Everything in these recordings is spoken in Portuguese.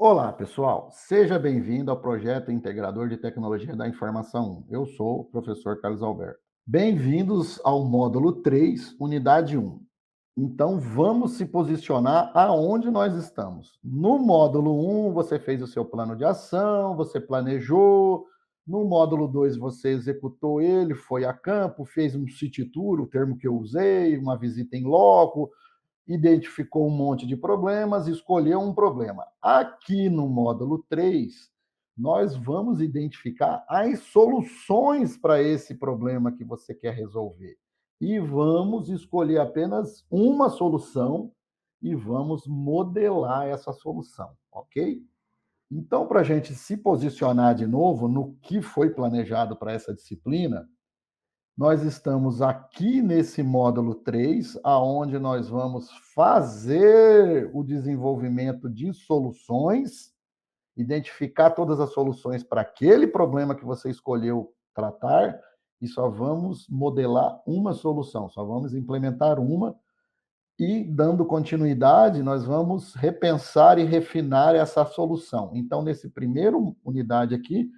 Olá, pessoal. Seja bem-vindo ao projeto Integrador de Tecnologia da Informação 1. Eu sou o professor Carlos Alberto. Bem-vindos ao módulo 3, unidade 1. Então, vamos se posicionar aonde nós estamos. No módulo 1, você fez o seu plano de ação, você planejou. No módulo 2, você executou ele, foi a campo, fez um city tour, o termo que eu usei, uma visita em loco, identificou um monte de problemas, escolheu um problema. Aqui no módulo 3, nós vamos identificar as soluções para esse problema que você quer resolver. E vamos escolher apenas uma solução e vamos modelar essa solução, ok? Então, para a gente se posicionar de novo no que foi planejado para essa disciplina, nós estamos aqui nesse módulo 3, aonde nós vamos fazer o desenvolvimento de soluções, identificar todas as soluções para aquele problema que você escolheu tratar, e só vamos modelar uma solução, só vamos implementar uma, e dando continuidade, nós vamos repensar e refinar essa solução. Então, nesse primeiro unidade aqui,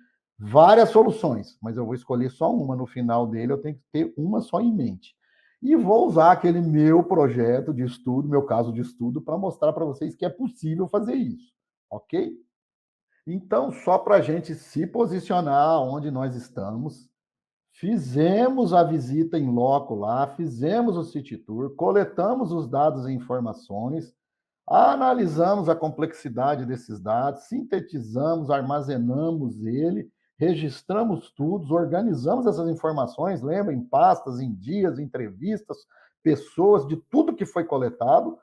várias soluções, mas eu vou escolher só uma no final dele, eu tenho que ter uma só em mente. E vou usar aquele meu projeto de estudo, meu caso de estudo, para mostrar para vocês que é possível fazer isso, ok? Então, só para a gente se posicionar onde nós estamos, fizemos a visita em loco lá, fizemos o city tour, coletamos os dados e informações, analisamos a complexidade desses dados, sintetizamos, armazenamos ele, registramos tudo, organizamos essas informações, lembra, em pastas, em dias, entrevistas, pessoas, de tudo que foi coletado,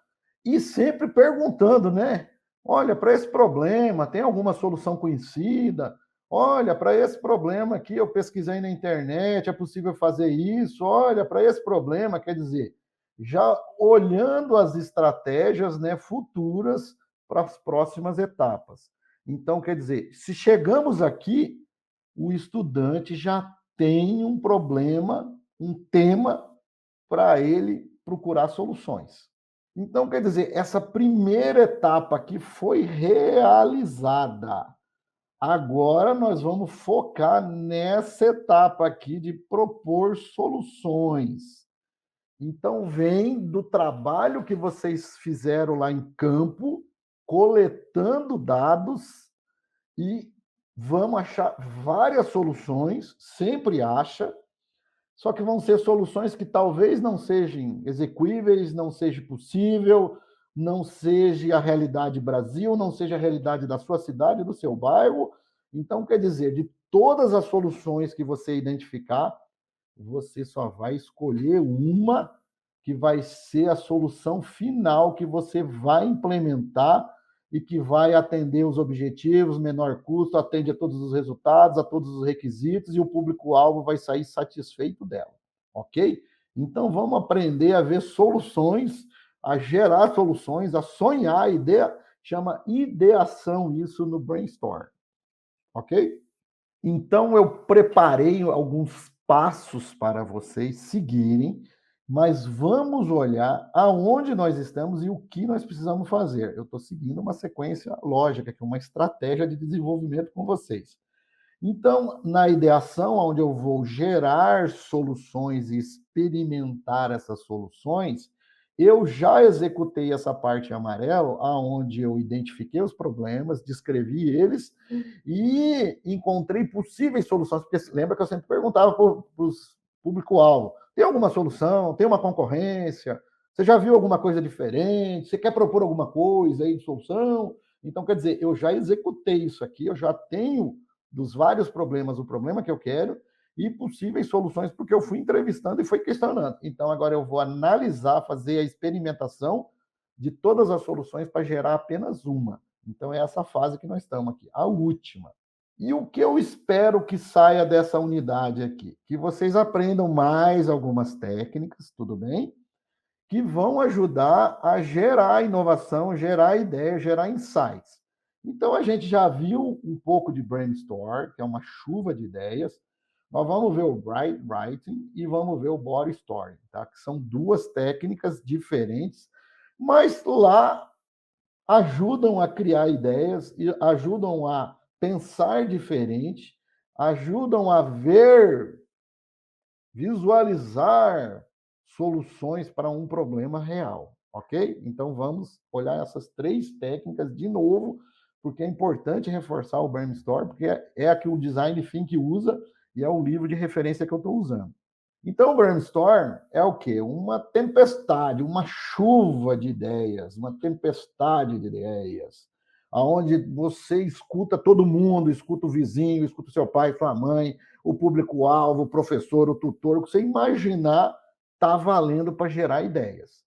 e sempre perguntando, né? Olha, para esse problema, tem alguma solução conhecida? Olha, para esse problema aqui eu pesquisei na internet, é possível fazer isso? Olha, para esse problema, quer dizer, já olhando as estratégias, né, futuras para as próximas etapas. Então, quer dizer, se chegamos aqui, o estudante já tem um problema, um tema para ele procurar soluções. Então, quer dizer, essa primeira etapa aqui foi realizada. Agora nós vamos focar nessa etapa aqui de propor soluções. Então, vem do trabalho que vocês fizeram lá em campo, coletando dados e vamos achar várias soluções, sempre acha, só que vão ser soluções que talvez não sejam execuíveis, não seja possível, não seja a realidade Brasil, não seja a realidade da sua cidade, do seu bairro. Então, quer dizer, de todas as soluções que você identificar, você só vai escolher uma que vai ser a solução final que você vai implementar e que vai atender os objetivos, menor custo, atende a todos os resultados, a todos os requisitos e o público-alvo vai sair satisfeito dela, ok? Então vamos aprender a ver soluções, a gerar soluções, a sonhar, a ideia, chama ideação isso no brainstorm, ok? Então, eu preparei alguns passos para vocês seguirem, mas vamos olhar aonde nós estamos e o que nós precisamos fazer. Eu estou seguindo uma sequência lógica, que é uma estratégia de desenvolvimento com vocês. Então, na ideação, onde eu vou gerar soluções e experimentar essas soluções, eu já executei essa parte amarela, aonde eu identifiquei os problemas, descrevi eles e encontrei possíveis soluções, porque lembra que eu sempre perguntava para os público-alvo, tem alguma solução? Tem uma concorrência? Você já viu alguma coisa diferente? Você quer propor alguma coisa aí de solução? Então, quer dizer, eu já executei isso aqui, eu já tenho dos vários problemas, o problema que eu quero e possíveis soluções, porque eu fui entrevistando e fui questionando. Então, agora eu vou analisar, fazer a experimentação de todas as soluções para gerar apenas uma. Então, é essa fase que nós estamos aqui, a última. E o que eu espero que saia dessa unidade aqui? Que vocês aprendam mais algumas técnicas, tudo bem? Que vão ajudar a gerar inovação, gerar ideia, gerar insights. Então, a gente já viu um pouco de brainstorm, que é uma chuva de ideias. Nós vamos ver o bright writing e vamos ver o body story, tá? Que são duas técnicas diferentes, mas lá ajudam a criar ideias e ajudam a pensar diferente, ajudam a ver, visualizar soluções para um problema real, ok? Então vamos olhar essas três técnicas de novo, porque é importante reforçar o brainstorm, porque é a que o design thinking usa e é o livro de referência que eu estou usando. Então, o brainstorm é o quê? Uma tempestade, uma chuva de ideias, uma tempestade de ideias, aonde você escuta todo mundo, escuta o vizinho, escuta o seu pai, sua mãe, o público-alvo, o professor, o tutor, o que você imaginar está valendo para gerar ideias.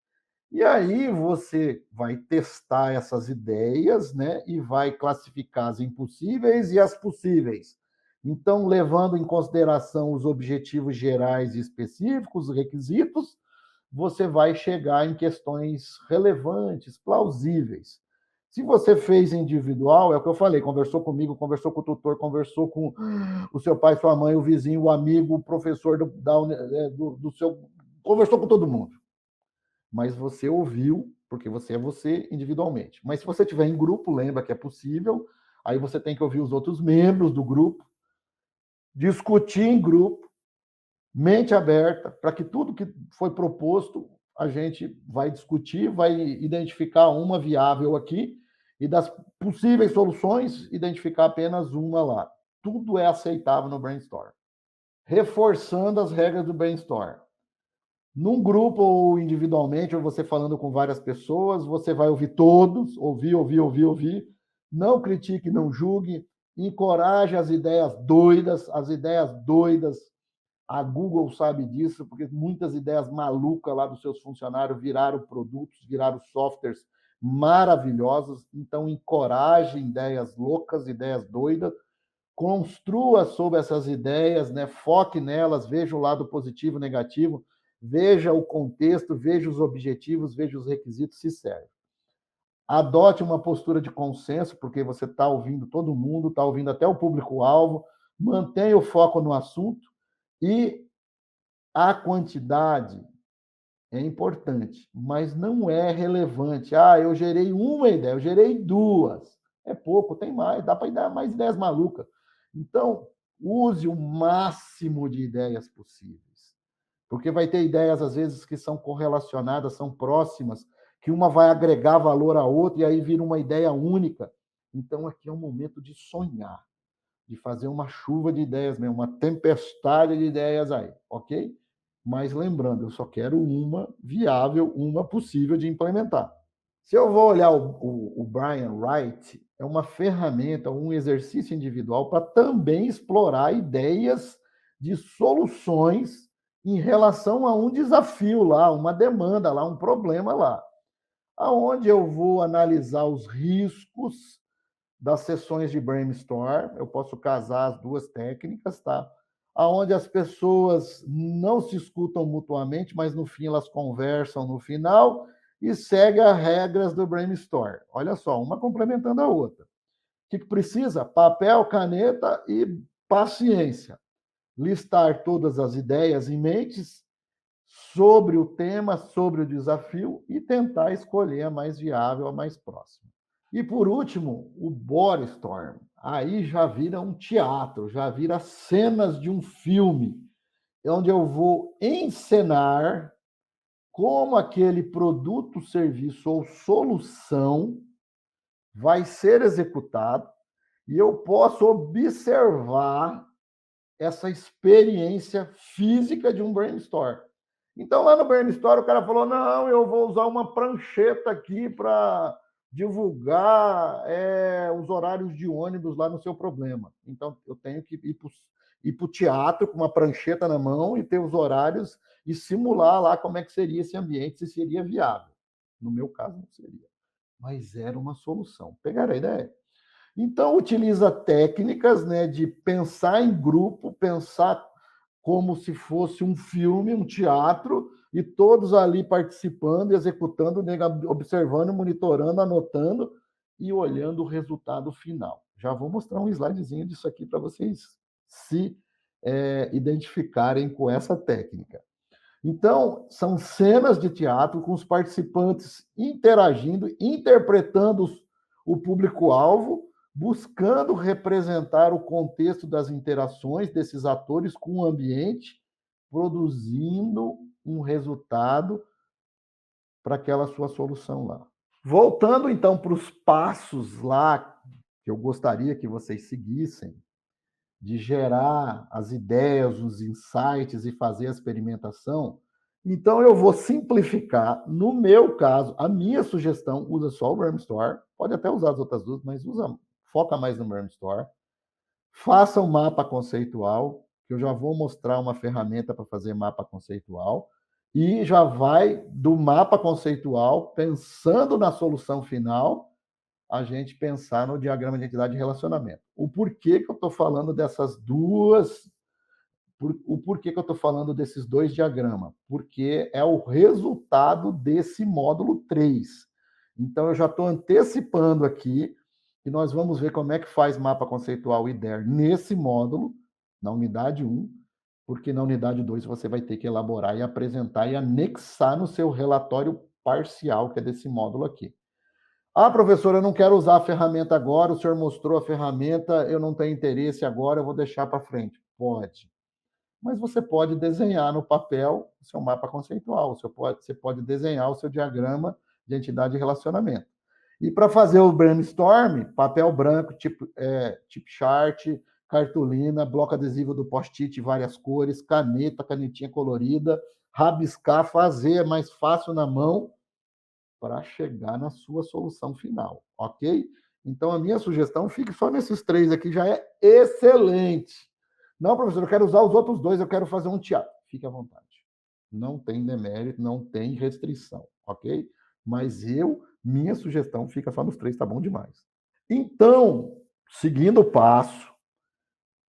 E aí você vai testar essas ideias, né, e vai classificar as impossíveis e as possíveis. Então, levando em consideração os objetivos gerais e específicos, os requisitos, você vai chegar em questões relevantes, plausíveis. Se você fez individual, é o que eu falei, conversou comigo, conversou com o tutor, conversou com o seu pai, sua mãe, o vizinho, o amigo, o professor do seu. Conversou com todo mundo. Mas você ouviu, porque você é você individualmente. Mas se você tiver em grupo, lembra que é possível, aí você tem que ouvir os outros membros do grupo, discutir em grupo, mente aberta, para que tudo que foi proposto a gente vai discutir, vai identificar uma viável aqui e das possíveis soluções, identificar apenas uma lá. Tudo é aceitável no brainstorm. Reforçando as regras do brainstorm. Num grupo ou individualmente, ou você falando com várias pessoas, você vai ouvir todos, ouvir. Não critique, não julgue, encoraje as ideias doidas, a Google sabe disso, porque muitas ideias malucas lá dos seus funcionários viraram produtos, viraram softwares maravilhosos. Então, encoraje ideias loucas, ideias doidas, construa sobre essas ideias, né? Foque nelas, veja o lado positivo e negativo, veja o contexto, veja os objetivos, veja os requisitos, se serve. Adote uma postura de consenso, porque você está ouvindo todo mundo, está ouvindo até o público-alvo, mantenha o foco no assunto e a quantidade é importante, mas não é relevante. Ah, eu gerei uma ideia, eu gerei duas. É pouco, tem mais, dá para dar mais ideias malucas. Então, use o máximo de ideias possíveis. Porque vai ter ideias, às vezes, que são correlacionadas, são próximas, que uma vai agregar valor à outra e aí vira uma ideia única. Então, aqui é um momento de sonhar, de fazer uma chuva de ideias mesmo, uma tempestade de ideias aí, ok? Mas lembrando, eu só quero uma viável, uma possível de implementar. Se eu vou olhar o Brian Wright, é uma ferramenta, um exercício individual para também explorar ideias de soluções em relação a um desafio lá, uma demanda lá, um problema lá. Aonde eu vou analisar os riscos das sessões de brainstorm, eu posso casar as duas técnicas, tá? Aonde as pessoas não se escutam mutuamente, mas no fim elas conversam no final e seguem as regras do brainstorm. Olha só, uma complementando a outra. O que precisa? Papel, caneta e paciência. Listar todas as ideias em mentes sobre o tema, sobre o desafio e tentar escolher a mais viável, a mais próxima. E por último, o body storm. Aí já vira um teatro, já vira cenas de um filme, onde eu vou encenar como aquele produto, serviço ou solução vai ser executado e eu posso observar essa experiência física de um brainstorm. Então, lá no brainstorm, o cara falou: não, eu vou usar uma prancheta aqui para divulgar os horários de ônibus lá no seu problema. Então, eu tenho que ir para o teatro com uma prancheta na mão e ter os horários e simular lá como é que seria esse ambiente, se seria viável. No meu caso, não seria. Mas era uma solução. Pegaram a ideia? Então, utiliza técnicas, né, de pensar em grupo, pensar como se fosse um filme, um teatro, e todos ali participando, executando, observando, monitorando, anotando e olhando o resultado final. Já vou mostrar um slidezinho disso aqui para vocês se identificarem com essa técnica. Então, são cenas de teatro com os participantes interagindo, interpretando o público-alvo, buscando representar o contexto das interações desses atores com o ambiente, produzindo um resultado para aquela sua solução lá. Voltando então para os passos lá que eu gostaria que vocês seguissem, de gerar as ideias, os insights e fazer a experimentação, então eu vou simplificar. No meu caso, a minha sugestão usa só o Brainstorm, pode até usar as outras duas, mas foca mais no Brainstorm. Faça um mapa conceitual, que eu já vou mostrar uma ferramenta para fazer mapa conceitual, e já vai do mapa conceitual, pensando na solução final, a gente pensar no diagrama de entidade de relacionamento. O porquê que eu estou falando dessas duas, o porquê que eu estou falando desses dois diagramas? Porque é o resultado desse módulo 3. Então, eu já estou antecipando aqui que nós vamos ver como é que faz mapa conceitual IDER nesse módulo, na unidade 1, porque na unidade 2 você vai ter que elaborar e apresentar e anexar no seu relatório parcial, que é desse módulo aqui. Ah, professor, eu não quero usar a ferramenta agora, o senhor mostrou a ferramenta, eu não tenho interesse agora, eu vou deixar para frente. Pode. Mas você pode desenhar no papel o seu mapa conceitual, você pode desenhar o seu diagrama de entidade de relacionamento. E para fazer o brainstorm, papel branco, tip chart, cartolina, bloco adesivo do post-it, várias cores, caneta, canetinha colorida, rabiscar, fazer é mais fácil na mão para chegar na sua solução final, ok? Então, a minha sugestão, fique só nesses três aqui, já é excelente. Não, professor, eu quero usar os outros dois, eu quero fazer um teatro. Fique à vontade. Não tem demérito, não tem restrição, ok? Mas minha sugestão, fica só nos três, tá bom demais. Então, seguindo o passo,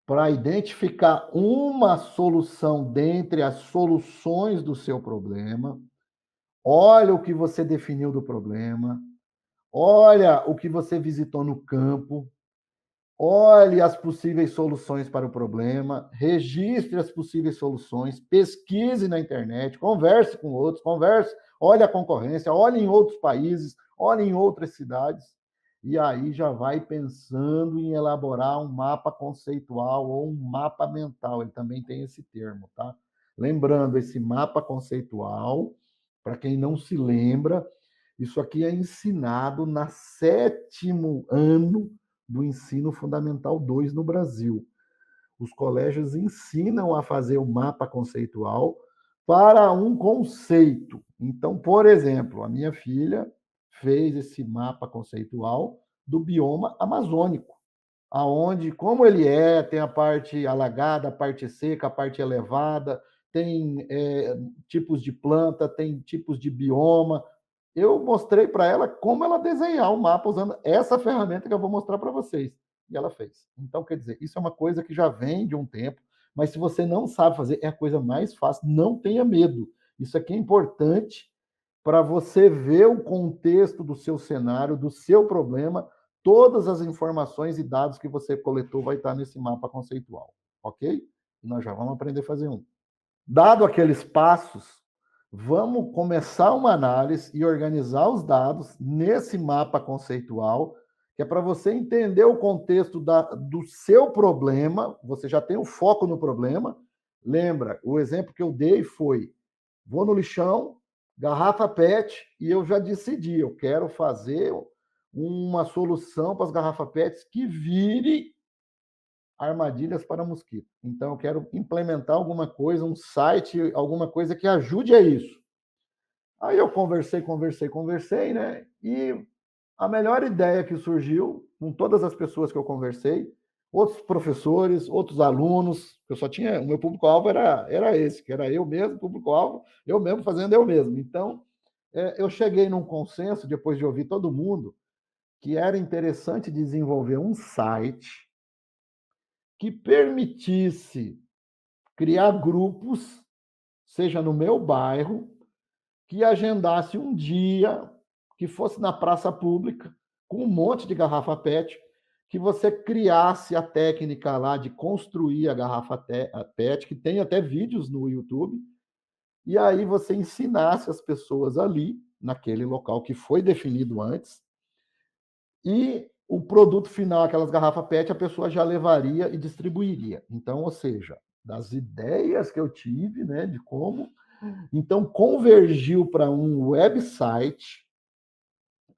para identificar uma solução dentre as soluções do seu problema, olha o que você definiu do problema, olha o que você visitou no campo, olhe as possíveis soluções para o problema, registre as possíveis soluções, pesquise na internet, converse com outros, olhe a concorrência, olhe em outros países, olhe em outras cidades, e aí já vai pensando em elaborar um mapa conceitual ou um mapa mental, ele também tem esse termo, tá? Lembrando, esse mapa conceitual, para quem não se lembra, isso aqui é ensinado na 7º ano do ensino fundamental 2 no Brasil. Os colégios ensinam a fazer o mapa conceitual para um conceito. Então, por exemplo, a minha filha fez esse mapa conceitual do bioma amazônico, aonde, como ele tem a parte alagada, a parte seca, a parte elevada, tem tipos de planta, tem tipos de bioma. Eu mostrei para ela como ela desenhar o mapa usando essa ferramenta que eu vou mostrar para vocês. E ela fez. Então, quer dizer, isso é uma coisa que já vem de um tempo, mas se você não sabe fazer, é a coisa mais fácil. Não tenha medo. Isso aqui é importante para você ver o contexto do seu cenário, do seu problema, todas as informações e dados que você coletou vai estar nesse mapa conceitual, ok? E nós já vamos aprender a fazer um. Dado aqueles passos, vamos começar uma análise e organizar os dados nesse mapa conceitual, que é para você entender o contexto do seu problema, você já tem o foco no problema. Lembra, o exemplo que eu dei foi, vou no lixão, garrafa PET, e eu já decidi, eu quero fazer uma solução para as garrafas PETs que vire armadilhas para mosquito. Então, eu quero implementar alguma coisa, um site, alguma coisa que ajude a isso. Aí eu conversei, né? E a melhor ideia que surgiu com todas as pessoas que eu conversei, outros professores, outros alunos, eu só tinha, o meu público-alvo era esse, que era eu mesmo, público-alvo, eu mesmo fazendo eu mesmo. Então, eu cheguei num consenso, depois de ouvir todo mundo, que era interessante desenvolver um site que permitisse criar grupos, seja no meu bairro, que agendasse um dia que fosse na praça pública, com um monte de garrafa PET, que você criasse a técnica lá de construir a garrafa PET, que tem até vídeos no YouTube, e aí você ensinasse as pessoas ali, naquele local que foi definido antes, e o produto final, aquelas garrafas PET, a pessoa já levaria e distribuiria. Então, ou seja, das ideias que eu tive, né, de como, então convergiu para um website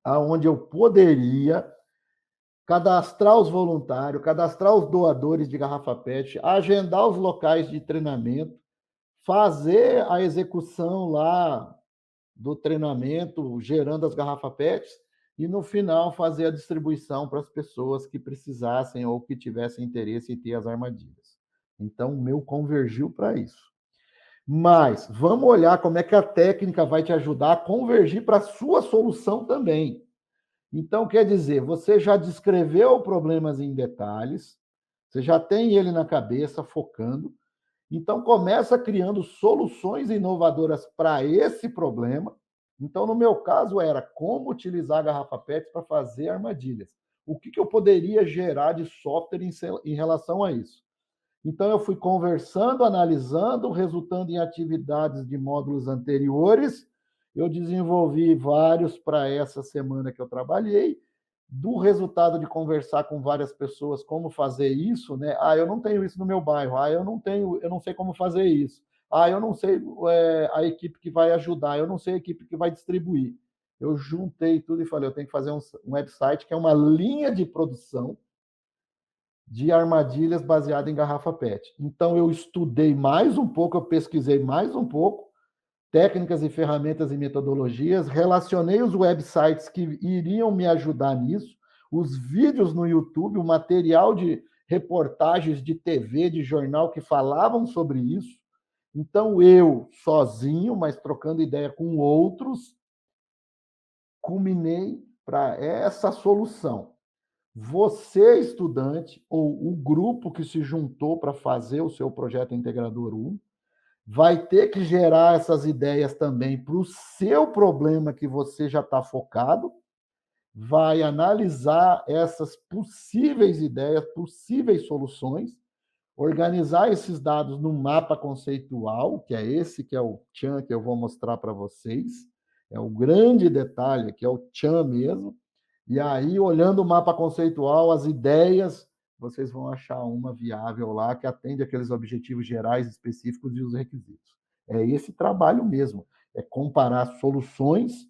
aonde eu poderia cadastrar os voluntários, cadastrar os doadores de garrafa PET, agendar os locais de treinamento, fazer a execução lá do treinamento, gerando as garrafas PETs, e no final fazer a distribuição para as pessoas que precisassem ou que tivessem interesse em ter as armadilhas. Então, o meu convergiu para isso. Mas vamos olhar como é que a técnica vai te ajudar a convergir para a sua solução também. Então, quer dizer, você já descreveu problemas em detalhes, você já tem ele na cabeça, focando. Então, começa criando soluções inovadoras para esse problema. Então, no meu caso, era como utilizar a garrafa PET para fazer armadilhas. O que eu poderia gerar de software em relação a isso? Então, eu fui conversando, analisando, resultando em atividades de módulos anteriores. Eu desenvolvi vários para essa semana que eu trabalhei. Do resultado de conversar com várias pessoas como fazer isso, né? Ah, eu não tenho isso no meu bairro. Ah, eu não tenho, eu não sei como fazer isso. Ah, eu não sei a equipe que vai ajudar. Eu não sei a equipe que vai distribuir. Eu juntei tudo e falei, eu tenho que fazer um website que é uma linha de produção de armadilhas baseada em garrafa PET. Então, eu estudei mais um pouco, eu pesquisei mais um pouco, técnicas e ferramentas e metodologias, relacionei os websites que iriam me ajudar nisso, os vídeos no YouTube, o material de reportagens de TV, de jornal que falavam sobre isso. Então, eu, sozinho, mas trocando ideia com outros, culminei para essa solução. Você, estudante, ou o grupo que se juntou para fazer o seu projeto Integrador 1, vai ter que gerar essas ideias também para o seu problema que você já está focado, vai analisar essas possíveis ideias, possíveis soluções, organizar esses dados num mapa conceitual, que é esse que é o Tchan que eu vou mostrar para vocês, é o grande detalhe, que é o Tchan mesmo, e aí, olhando o mapa conceitual, as ideias, vocês vão achar uma viável lá que atende aqueles objetivos gerais específicos e os requisitos. É esse trabalho mesmo, é comparar soluções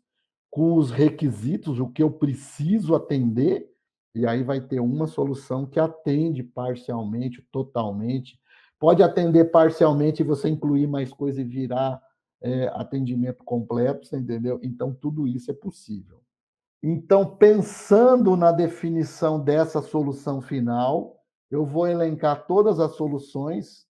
com os requisitos, o que eu preciso atender, e aí vai ter uma solução que atende parcialmente, totalmente. Pode atender parcialmente e você incluir mais coisa e virar atendimento completo, você entendeu? Então, tudo isso é possível. Então, pensando na definição dessa solução final, eu vou elencar todas as soluções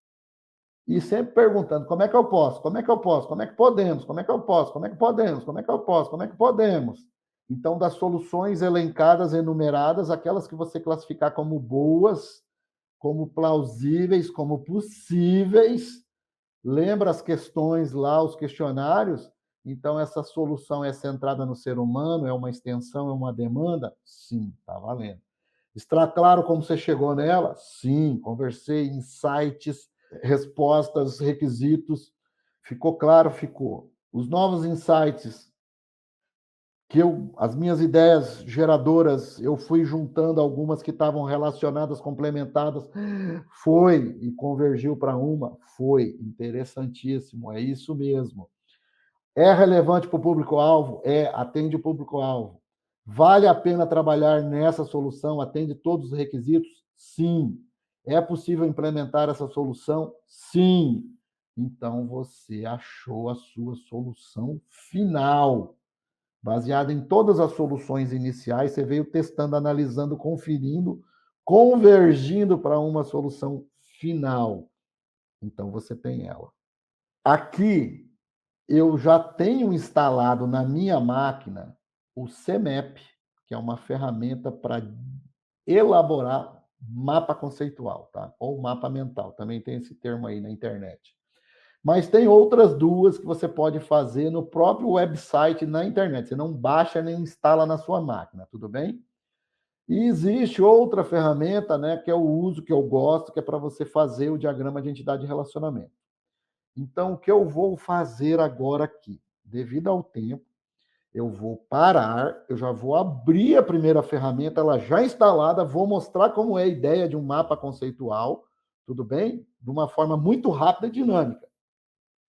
e sempre perguntando: como é que eu posso? Como é que eu posso? Como é que podemos? Como é que eu posso? Como é que podemos? Como é que eu posso? Como é que podemos? Então, das soluções elencadas, enumeradas, aquelas que você classificar como boas, como plausíveis, como possíveis, lembra as questões lá, os questionários? Então, essa solução é centrada no ser humano? É uma extensão? É uma demanda? Sim, está valendo. Está claro como você chegou nela? Sim, conversei, insights, respostas, requisitos. Ficou claro? Ficou. Os novos insights as minhas ideias geradoras, eu fui juntando algumas que estavam relacionadas, complementadas, foi e convergiu para uma, foi interessantíssimo, é isso mesmo. É relevante para o público-alvo? É, atende o público-alvo. Vale a pena trabalhar nessa solução? Atende todos os requisitos? Sim. É possível implementar essa solução? Sim. Então você achou a sua solução final. Baseada em todas as soluções iniciais, você veio testando, analisando, conferindo, convergindo para uma solução final. Então você tem ela. Aqui eu já tenho instalado na minha máquina o CMAP, que é uma ferramenta para elaborar mapa conceitual, tá? Ou mapa mental, também tem esse termo aí na internet. Mas tem outras duas que você pode fazer no próprio website na internet. Você não baixa nem instala na sua máquina, tudo bem? E existe outra ferramenta, né, que é o uso que eu gosto, que é para você fazer o diagrama de entidade de relacionamento. Então, o que eu vou fazer agora aqui? Devido ao tempo, eu vou parar, eu já vou abrir a primeira ferramenta, ela já instalada, vou mostrar como é a ideia de um mapa conceitual, tudo bem? De uma forma muito rápida e dinâmica.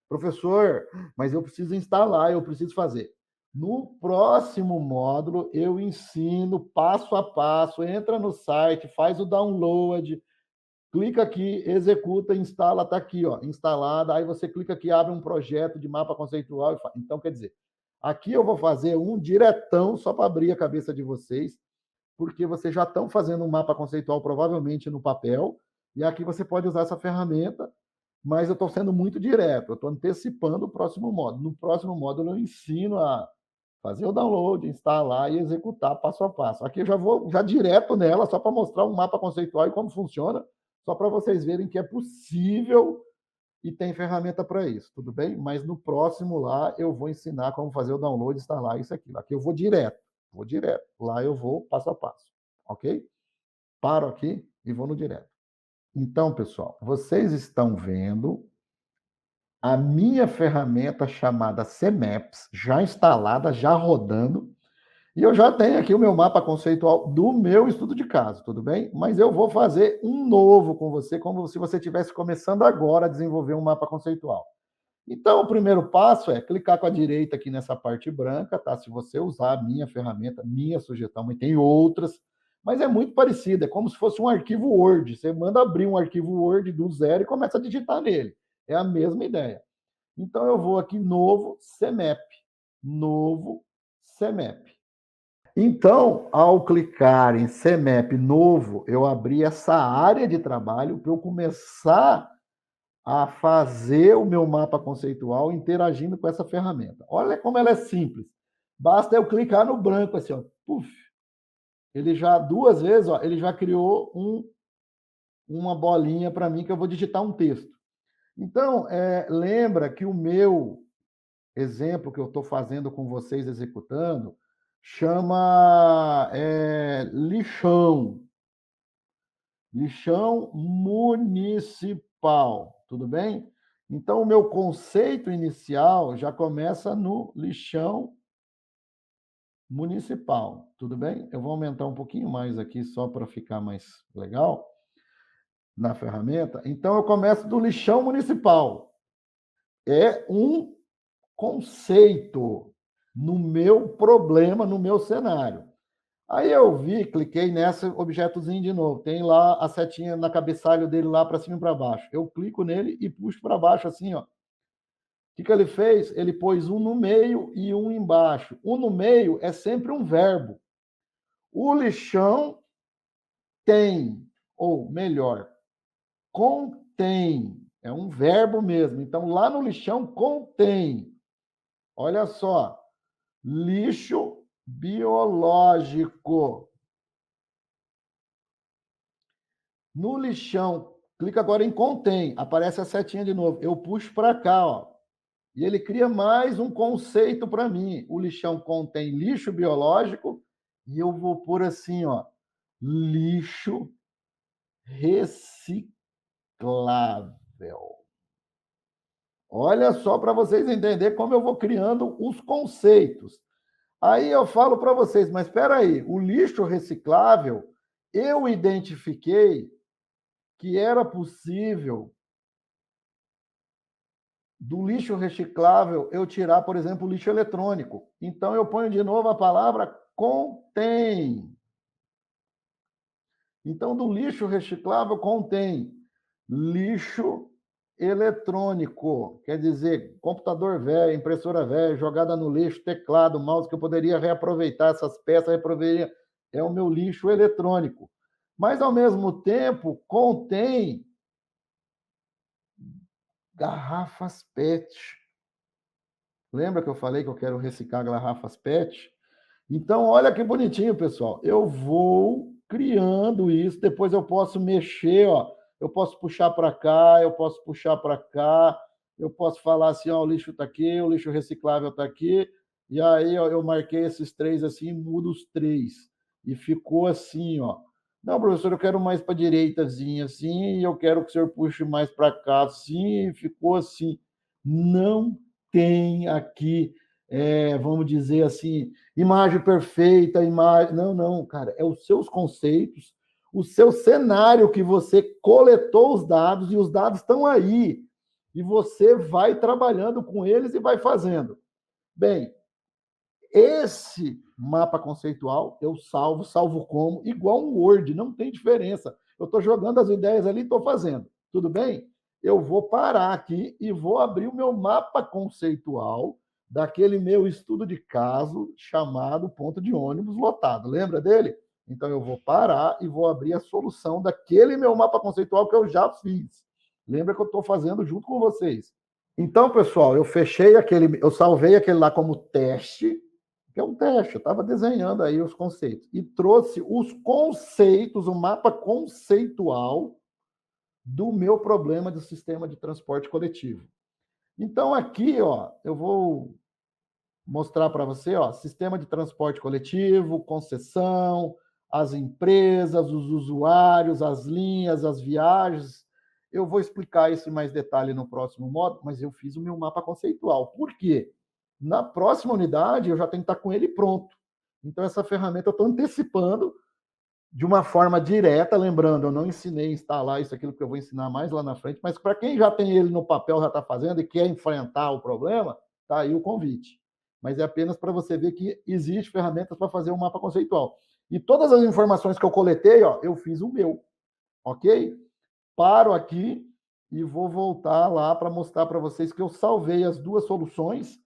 Professor, mas eu preciso instalar, eu preciso fazer. No próximo módulo, eu ensino passo a passo, entra no site, faz o download, clica aqui, executa, instala, está aqui, ó, instalada. Aí você clica aqui, abre um projeto de mapa conceitual. Então, quer dizer, aqui eu vou fazer um diretão só para abrir a cabeça de vocês, porque vocês já estão fazendo um mapa conceitual provavelmente no papel, e aqui você pode usar essa ferramenta, mas eu estou sendo muito direto, eu estou antecipando o próximo módulo. No próximo módulo eu ensino a fazer o download, instalar e executar passo a passo. Aqui eu já vou já direto nela, só para mostrar um mapa conceitual e como funciona, só para vocês verem que é possível e tem ferramenta para isso, tudo bem? Mas no próximo lá eu vou ensinar como fazer o download, instalar isso aqui. Aqui eu vou direto. Lá eu vou passo a passo, ok? Paro aqui e vou no direto. Então, pessoal, vocês estão vendo a minha ferramenta chamada CMaps, já instalada, já rodando, e eu já tenho aqui o meu mapa conceitual do meu estudo de caso, tudo bem? Mas eu vou fazer um novo com você, como se você estivesse começando agora a desenvolver um mapa conceitual. Então, o primeiro passo é clicar com a direita aqui nessa parte branca, tá? Se você usar a minha ferramenta, minha sugestão, mas tem outras, mas é muito parecido, é como se fosse um arquivo Word. Você manda abrir um arquivo Word do zero e começa a digitar nele. É a mesma ideia. Então, eu vou aqui, novo CMap. Novo CMap. Então, ao clicar em CMap novo, eu abri essa área de trabalho para eu começar a fazer o meu mapa conceitual interagindo com essa ferramenta. Olha como ela é simples. Basta eu clicar no branco assim, ó, puf, ele já duas vezes, ó, ele já criou uma bolinha para mim que eu vou digitar um texto. Então, lembra que o meu exemplo que eu estou fazendo com vocês executando chama lixão, lixão municipal, tudo bem? Então, o meu conceito inicial já começa no lixão municipal, tudo bem? Eu vou aumentar um pouquinho mais aqui só para ficar mais legal na ferramenta. Então, eu começo do lixão municipal. É um conceito no meu problema, no meu cenário. Aí eu vi, cliquei nesse objetozinho de novo. Tem lá a setinha na cabeçalho dele lá para cima e para baixo. Eu clico nele e puxo para baixo assim, ó. O que ele fez? Ele pôs um no meio e um embaixo. Um no meio é sempre um verbo. O lixão tem, ou melhor, contém. É um verbo mesmo. Então, lá no lixão contém. Olha só. Lixo biológico. No lixão, clica agora em contém. Aparece a setinha de novo. Eu puxo para cá, ó. E ele cria mais um conceito para mim. O lixão contém lixo biológico e eu vou pôr assim, ó, lixo reciclável. Olha só para vocês entenderem como eu vou criando os conceitos. Aí eu falo para vocês, mas espera aí, o lixo reciclável, eu identifiquei que era possível do lixo reciclável eu tirar, por exemplo, o lixo eletrônico. Então eu ponho de novo a palavra contém. Então, do lixo reciclável contém lixo eletrônico, quer dizer, computador velho, impressora velha, jogada no lixo, teclado, mouse, que eu poderia reaproveitar essas peças, reaproveitar, é o meu lixo eletrônico. Mas, ao mesmo tempo, contém garrafas PET. Lembra que eu falei que eu quero reciclar garrafas PET? Então, olha que bonitinho, pessoal. Eu vou criando isso, depois eu posso mexer, ó. Eu posso puxar para cá, eu posso puxar para cá, eu posso falar assim, ó, o lixo está aqui, o lixo reciclável está aqui, e aí ó, eu marquei esses três assim, mudo os três. E ficou assim, ó. Não, professor, eu quero mais para a direitazinha assim, e eu quero que o senhor puxe mais para cá assim, e ficou assim. Não tem aqui, vamos dizer assim, imagem perfeita, imagem. Não, não, cara, é os seus conceitos, o seu cenário que você coletou os dados e os dados estão aí. E você vai trabalhando com eles e vai fazendo. Bem, esse mapa conceitual eu salvo como igual um Word, não tem diferença. Eu estou jogando as ideias ali e estou fazendo. Tudo bem? Eu vou parar aqui e vou abrir o meu mapa conceitual daquele meu estudo de caso chamado ponto de ônibus lotado. Lembra dele? Então eu vou parar e vou abrir a solução daquele meu mapa conceitual que eu já fiz. Lembra que eu estou fazendo junto com vocês. Então, pessoal, eu salvei aquele lá como teste, que é um teste, eu estava desenhando aí os conceitos, e trouxe os conceitos, o mapa conceitual do meu problema de sistema de transporte coletivo. Então, aqui, ó, eu vou mostrar para você, ó, sistema de transporte coletivo, concessão, as empresas, os usuários, as linhas, as viagens. Eu vou explicar isso em mais detalhe no próximo módulo, mas eu fiz o meu mapa conceitual. Por quê? Na próxima unidade, eu já tenho que estar com ele pronto. Então, essa ferramenta eu estou antecipando de uma forma direta, lembrando, eu não ensinei a instalar isso, aquilo que eu vou ensinar mais lá na frente, mas para quem já tem ele no papel, já está fazendo e quer enfrentar o problema, tá aí o convite. Mas é apenas para você ver que existe ferramentas para fazer um mapa conceitual. E todas as informações que eu coletei, ó, eu fiz o meu, ok? Paro aqui e vou voltar lá para mostrar para vocês que eu salvei as duas soluções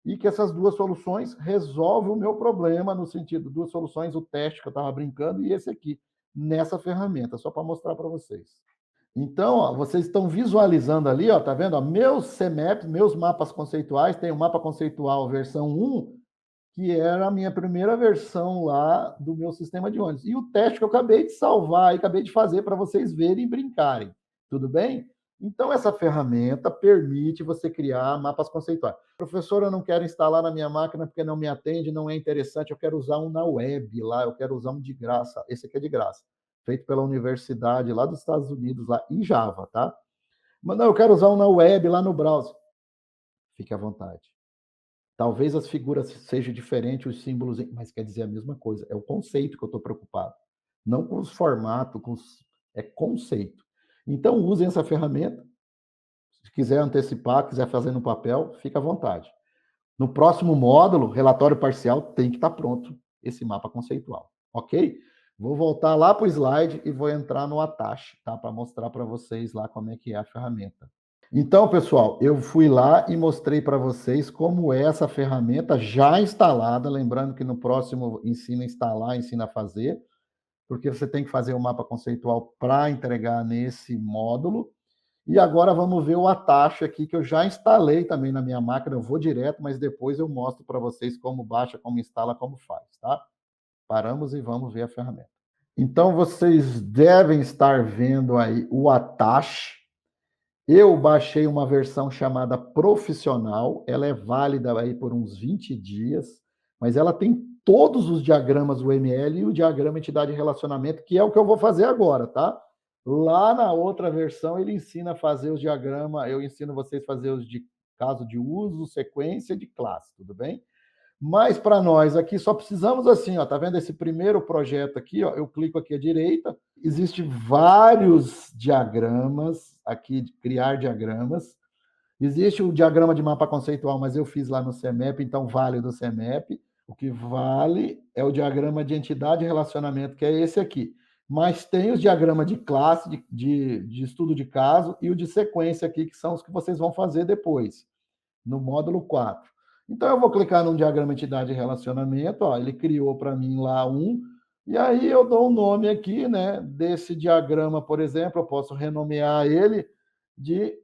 e que essas duas soluções resolvem o meu problema, no sentido, duas soluções, o teste que eu estava brincando e esse aqui, nessa ferramenta, só para mostrar para vocês. Então, ó, vocês estão visualizando ali, ó, tá vendo? Ó, meus CMAPs, meus mapas conceituais, tem o mapa conceitual versão 1, que era a minha primeira versão lá do meu sistema de ônibus. E o teste que eu acabei de salvar e acabei de fazer para vocês verem e brincarem. Tudo bem? Então, essa ferramenta permite você criar mapas conceituais. Professor, eu não quero instalar na minha máquina porque não me atende, não é interessante, eu quero usar um na web lá, eu quero usar um de graça. Esse aqui é de graça, feito pela universidade lá dos Estados Unidos, lá em Java, tá? Mas não, eu quero usar um na web, lá no browser. Fique à vontade. Talvez as figuras sejam diferentes, os símbolos, mas quer dizer a mesma coisa. É o conceito que eu estou preocupado. Não com os formatos, é conceito. Então, usem essa ferramenta. Se quiser antecipar, quiser fazer no papel, fica à vontade. No próximo módulo, relatório parcial, tem que estar pronto esse mapa conceitual. Ok? Vou voltar lá para o slide e vou entrar no Atache, tá? Para mostrar para vocês lá como é que é a ferramenta. Então, pessoal, eu fui lá e mostrei para vocês como é essa ferramenta já instalada. Lembrando que no próximo ensina a instalar, ensina a fazer, porque você tem que fazer o mapa conceitual para entregar nesse módulo. E agora vamos ver o Atache aqui, que eu já instalei também na minha máquina. Eu vou direto, mas depois eu mostro para vocês como baixa, como instala, como faz, tá? Paramos e vamos ver a ferramenta. Então, vocês devem estar vendo aí o Atache. Eu baixei uma versão chamada profissional, ela é válida aí por uns 20 dias, mas ela tem todos os diagramas UML e o diagrama entidade de relacionamento, que é o que eu vou fazer agora, tá? Lá na outra versão ele ensina a fazer os diagramas, eu ensino vocês a fazer os de caso de uso, sequência de classe, tudo bem? Mas para nós aqui só precisamos assim, ó, tá vendo esse primeiro projeto aqui, ó, eu clico aqui à direita, existem vários diagramas aqui, de criar diagramas. Existe o diagrama de mapa conceitual, mas eu fiz lá no CMAP, então vale do CMAP. O que vale é o diagrama de entidade e relacionamento, que é esse aqui. Mas tem os diagramas de classe, de estudo de caso, e o de sequência aqui, que são os que vocês vão fazer depois, no módulo 4. Então, eu vou clicar no diagrama entidade e relacionamento, ó, ele criou para mim lá um, e aí eu dou um nome aqui, né, desse diagrama, por exemplo, eu posso renomear ele de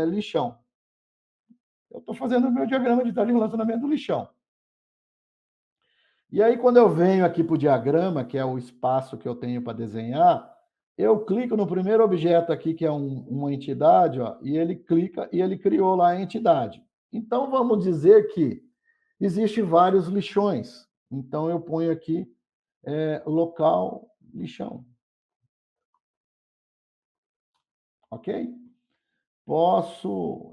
lixão. Eu estou fazendo o meu diagrama de entidade e relacionamento do lixão. E aí, quando eu venho aqui para o diagrama, que é o espaço que eu tenho para desenhar, eu clico no primeiro objeto aqui, que é uma entidade, ó, e ele clica e ele criou lá a entidade. Então, vamos dizer que existe vários lixões. Então, eu ponho aqui local lixão. Ok? posso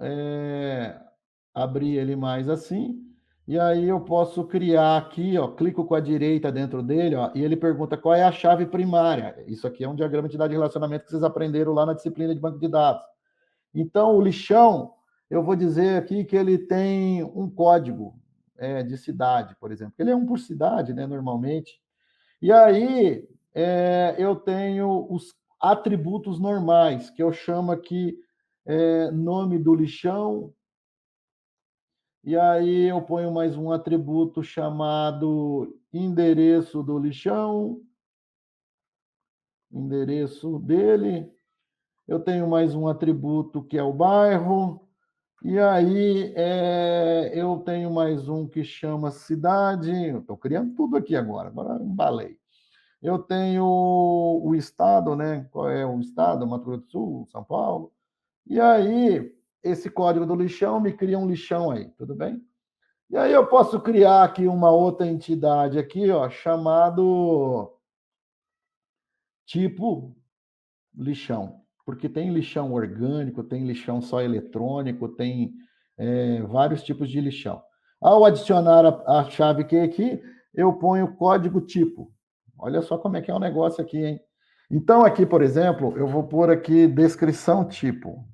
abrir ele mais assim, e aí eu posso criar aqui, ó, clico com a direita dentro dele, ó, e ele pergunta qual é a chave primária. Isso aqui é um diagrama de entidade de relacionamento que vocês aprenderam lá na disciplina de banco de dados. Então, o lixão, eu vou dizer aqui que ele tem um código de cidade, por exemplo. Ele é um por cidade, né, normalmente. E aí, eu tenho os atributos normais, que eu chamo aqui nome do lixão, e aí eu ponho mais um atributo chamado endereço do lixão, endereço dele. Eu tenho mais um atributo que é o bairro, e aí eu tenho mais um que chama cidade. Eu estou criando tudo aqui agora embalei. Eu tenho o estado, né? Qual é o estado? Mato Grosso do Sul, São Paulo. E aí, esse código do lixão me cria um lixão aí, tudo bem? E aí eu posso criar aqui uma outra entidade aqui, ó, chamado tipo lixão, porque tem lixão orgânico, tem lixão só eletrônico, tem vários tipos de lixão. Ao adicionar a chave key aqui, eu ponho o código tipo. Olha só como é que é o negócio aqui, hein? Então, aqui, por exemplo, eu vou pôr aqui descrição tipo.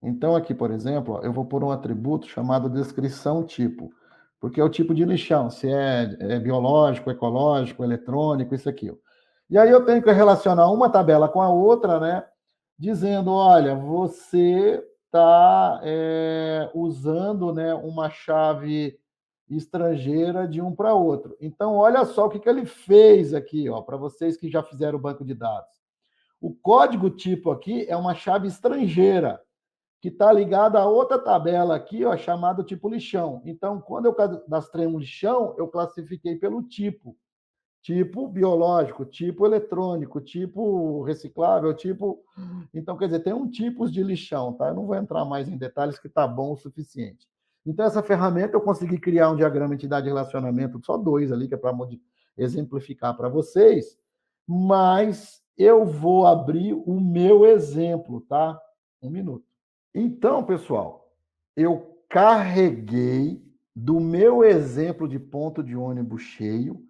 Então, aqui, por exemplo, eu vou pôr um atributo chamado descrição tipo, porque é o tipo de lixão, se é biológico, ecológico, eletrônico, isso aqui. E aí eu tenho que relacionar uma tabela com a outra, né? Dizendo, olha, você está usando, né, uma chave estrangeira de um para outro. Então, olha só o que ele fez aqui, ó, para vocês que já fizeram o banco de dados. O código tipo aqui é uma chave estrangeira que está ligada a outra tabela aqui, ó, chamada tipo lixão. Então, quando eu cadastrei um lixão, eu classifiquei pelo tipo. Tipo biológico, tipo eletrônico, tipo reciclável, tipo... Então, quer dizer, tem um tipos de lixão, tá? Eu não vou entrar mais em detalhes, que tá bom o suficiente. Então, essa ferramenta eu consegui criar um diagrama de entidade de relacionamento, só dois ali, que é para exemplificar para vocês, mas eu vou abrir o meu exemplo, tá? Um minuto. Então, pessoal, eu carreguei do meu exemplo de ponto de ônibus cheio,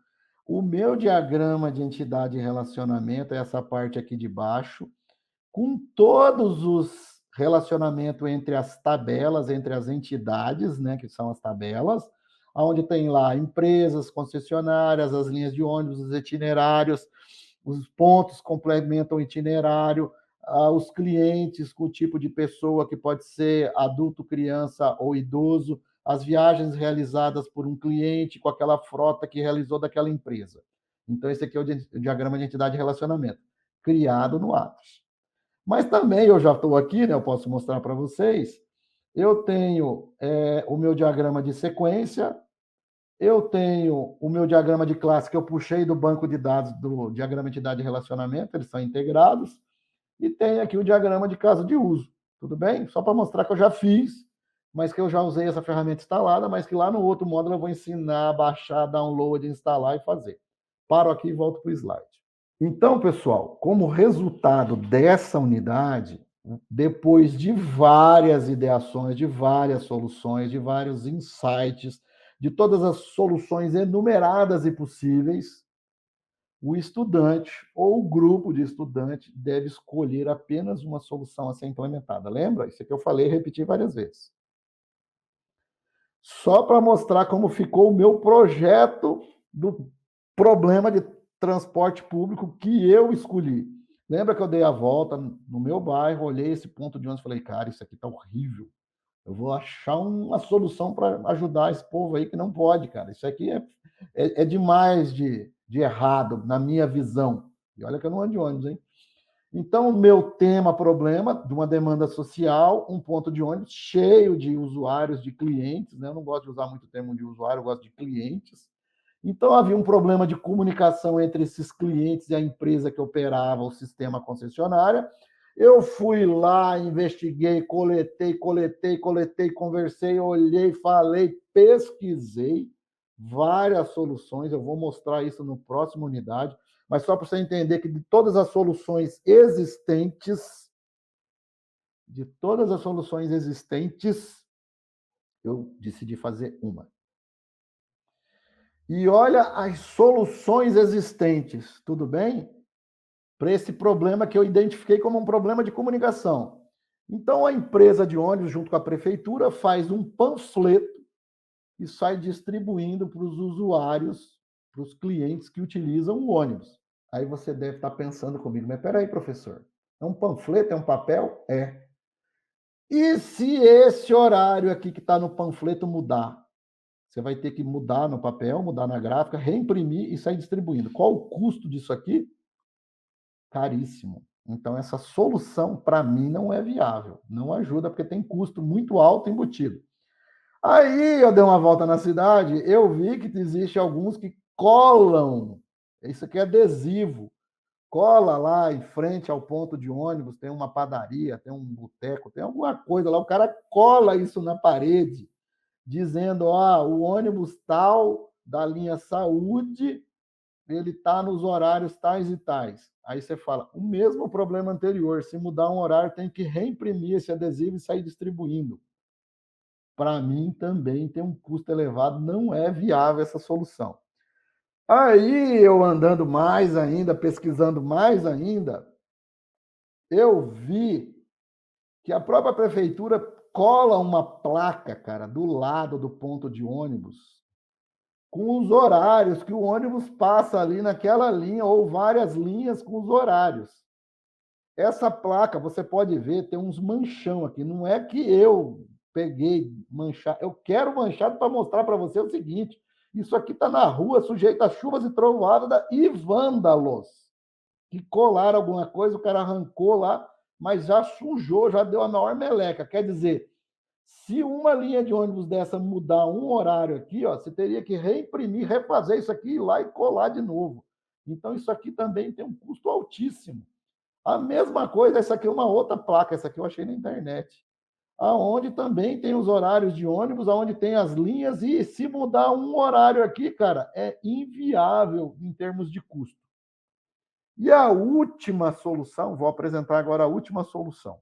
o meu diagrama de entidade e relacionamento, essa parte aqui de baixo, com todos os relacionamentos entre as tabelas, entre as entidades, né, que são as tabelas, onde tem lá empresas, concessionárias, as linhas de ônibus, os itinerários, os pontos complementam o itinerário, os clientes com o tipo de pessoa que pode ser adulto, criança ou idoso, as viagens realizadas por um cliente com aquela frota que realizou daquela empresa. Então, esse aqui é o diagrama de entidade e relacionamento, criado no Atos. Mas também, eu já estou aqui, né, eu posso mostrar para vocês, eu tenho o meu diagrama de sequência, eu tenho o meu diagrama de classe que eu puxei do banco de dados do diagrama de entidade e relacionamento, eles são integrados, e tem aqui o diagrama de caso de uso, tudo bem? Só para mostrar que eu já fiz, mas que eu já usei essa ferramenta instalada, mas que lá no outro módulo eu vou ensinar a baixar, download, instalar e fazer. Paro aqui e volto para o slide. Então, pessoal, como resultado dessa unidade, depois de várias ideações, de várias soluções, de vários insights, de todas as soluções enumeradas e possíveis, o estudante ou o grupo de estudantes deve escolher apenas uma solução a ser implementada. Lembra? Isso que eu falei e repeti várias vezes. Só para mostrar como ficou o meu projeto do problema de transporte público que eu escolhi. Lembra que eu dei a volta no meu bairro, olhei esse ponto de ônibus e falei, cara, isso aqui está horrível. Eu vou achar uma solução para ajudar esse povo aí que não pode, cara. Isso aqui é demais de errado, na minha visão. E olha que eu não ando de ônibus, hein? Então, o meu tema, problema de uma demanda social, um ponto de ônibus cheio de usuários, de clientes, né? Eu não gosto de usar muito o termo de usuário, eu gosto de clientes. Então, havia um problema de comunicação entre esses clientes e a empresa que operava o sistema concessionária. Eu fui lá, investiguei, coletei, conversei, olhei, falei, pesquisei várias soluções. Eu vou mostrar isso no próximo unidade, mas só para você entender que de todas as soluções existentes, de todas as soluções existentes, eu decidi fazer uma. E olha as soluções existentes, tudo bem? Para esse problema que eu identifiquei como um problema de comunicação. Então, a empresa de ônibus, junto com a prefeitura, faz um panfleto e sai distribuindo para os usuários, para os clientes que utilizam o ônibus. Aí você deve estar pensando comigo, mas peraí, professor, é um panfleto, é um papel? É. E se esse horário aqui que está no panfleto mudar? Você vai ter que mudar no papel, mudar na gráfica, reimprimir e sair distribuindo. Qual o custo disso aqui? Caríssimo. Então, essa solução, para mim, não é viável. Não ajuda, porque tem custo muito alto embutido. Aí eu dei uma volta na cidade, eu vi que existe alguns que colam. Isso aqui é adesivo. Cola lá em frente ao ponto de ônibus, tem uma padaria, tem um boteco, tem alguma coisa lá. O cara cola isso na parede, dizendo: ó, o ônibus tal da linha Saúde, ele está nos horários tais e tais. Aí você fala, o mesmo problema anterior, se mudar um horário, tem que reimprimir esse adesivo e sair distribuindo. Para mim também tem um custo elevado, não é viável essa solução. Aí eu andando mais ainda, pesquisando mais ainda, eu vi que a própria prefeitura cola uma placa, cara, do lado do ponto de ônibus, com os horários que o ônibus passa ali naquela linha, ou várias linhas com os horários. Essa placa, você pode ver, tem uns manchão aqui. Não é que eu peguei manchar, eu quero manchado para mostrar para você o seguinte: isso aqui está na rua, sujeito a chuvas e trovoadas e vândalos, que colaram alguma coisa, o cara arrancou lá, mas já sujou, já deu a maior meleca. Quer dizer, se uma linha de ônibus dessa mudar um horário aqui, ó, você teria que reimprimir, refazer isso aqui, ir lá e colar de novo. Então, isso aqui também tem um custo altíssimo. A mesma coisa, essa aqui é uma outra placa, essa aqui eu achei na internet. Aonde também tem os horários de ônibus, aonde tem as linhas, e se mudar um horário aqui, cara, é inviável em termos de custo. E a última solução, vou apresentar agora a última solução.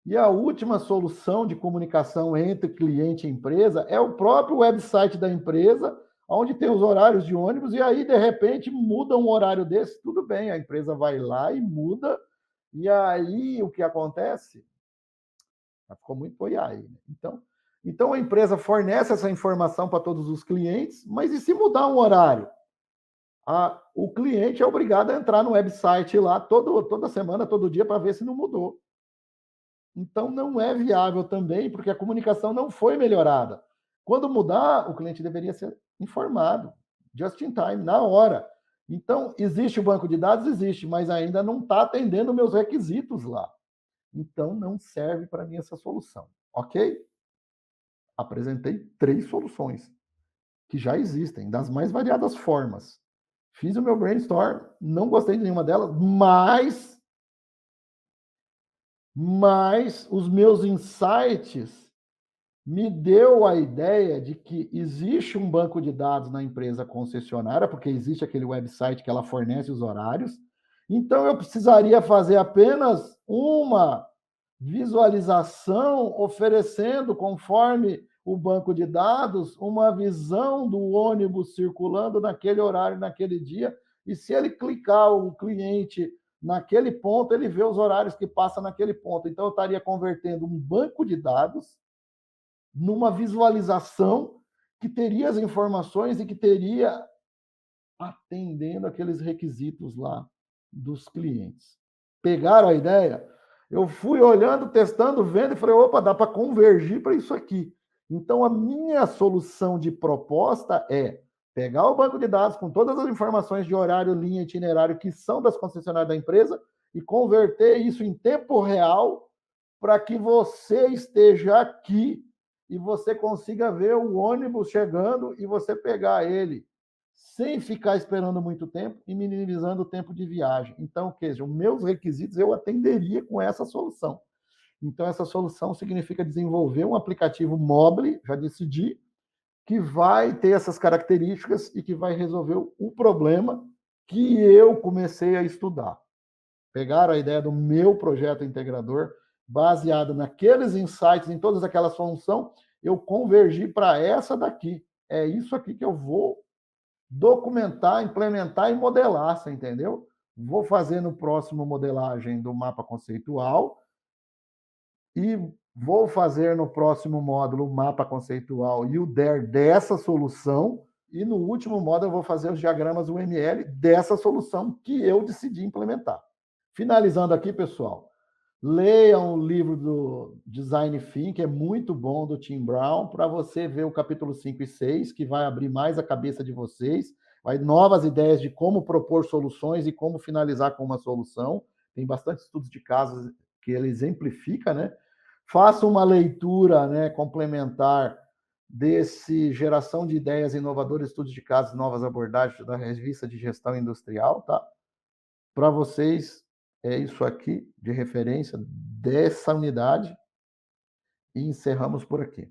E a última solução de comunicação entre cliente e empresa é o próprio website da empresa, onde tem os horários de ônibus, e aí, de repente, muda um horário desse, tudo bem, a empresa vai lá e muda, e aí o que acontece? Ficou muito foi aí. Né? Então, a empresa fornece essa informação para todos os clientes, mas e se mudar um horário? O cliente é obrigado a entrar no website lá toda semana, todo dia, para ver se não mudou. Então, não é viável também, porque a comunicação não foi melhorada. Quando mudar, o cliente deveria ser informado, just in time, na hora. Então, existe o banco de dados? Existe, mas ainda não está atendendo meus requisitos lá. Então, não serve para mim essa solução, ok? Apresentei 3 soluções que já existem, das mais variadas formas. Fiz o meu brainstorm, não gostei de nenhuma delas, mas os meus insights me deu a ideia de que existe um banco de dados na empresa concessionária, porque existe aquele website que ela fornece os horários. Então, eu precisaria fazer apenas uma visualização oferecendo, conforme o banco de dados, uma visão do ônibus circulando naquele horário, naquele dia. E se ele clicar o cliente naquele ponto, ele vê os horários que passa naquele ponto. Então, eu estaria convertendo um banco de dados numa visualização que teria as informações e que teria atendendo aqueles requisitos lá dos clientes. Pegaram a ideia? Eu fui olhando, testando, vendo e falei, opa, dá para convergir para isso aqui. Então, a minha solução de proposta é pegar o banco de dados com todas as informações de horário, linha, itinerário que são das concessionárias da empresa e converter isso em tempo real para que você esteja aqui e você consiga ver o ônibus chegando e você pegar ele sem ficar esperando muito tempo e minimizando o tempo de viagem. Então, ou seja, os meus requisitos eu atenderia com essa solução. Então, essa solução significa desenvolver um aplicativo mobile, já decidi, que vai ter essas características e que vai resolver o problema que eu comecei a estudar. Pegaram a ideia do meu projeto integrador, baseado naqueles insights, em todas aquelas funções, eu convergi para essa daqui. É isso aqui que eu vou documentar, implementar e modelar, você entendeu? Vou fazer no próximo modelagem do mapa conceitual e vou fazer no próximo módulo o mapa conceitual e o DER dessa solução, e no último módulo eu vou fazer os diagramas UML dessa solução que eu decidi implementar. Finalizando aqui, pessoal, leiam o livro do Design Thinking, é muito bom, do Tim Brown, para você ver o capítulo 5 e 6, que vai abrir mais a cabeça de vocês, vai novas ideias de como propor soluções e como finalizar com uma solução. Tem bastante estudos de casos que ele exemplifica, né? Faça uma leitura, né, complementar desse Geração de Ideias Inovadoras, Estudos de Casos e Novas Abordagens da Revista de Gestão Industrial, tá? Para vocês, é isso aqui de referência dessa unidade e encerramos por aqui.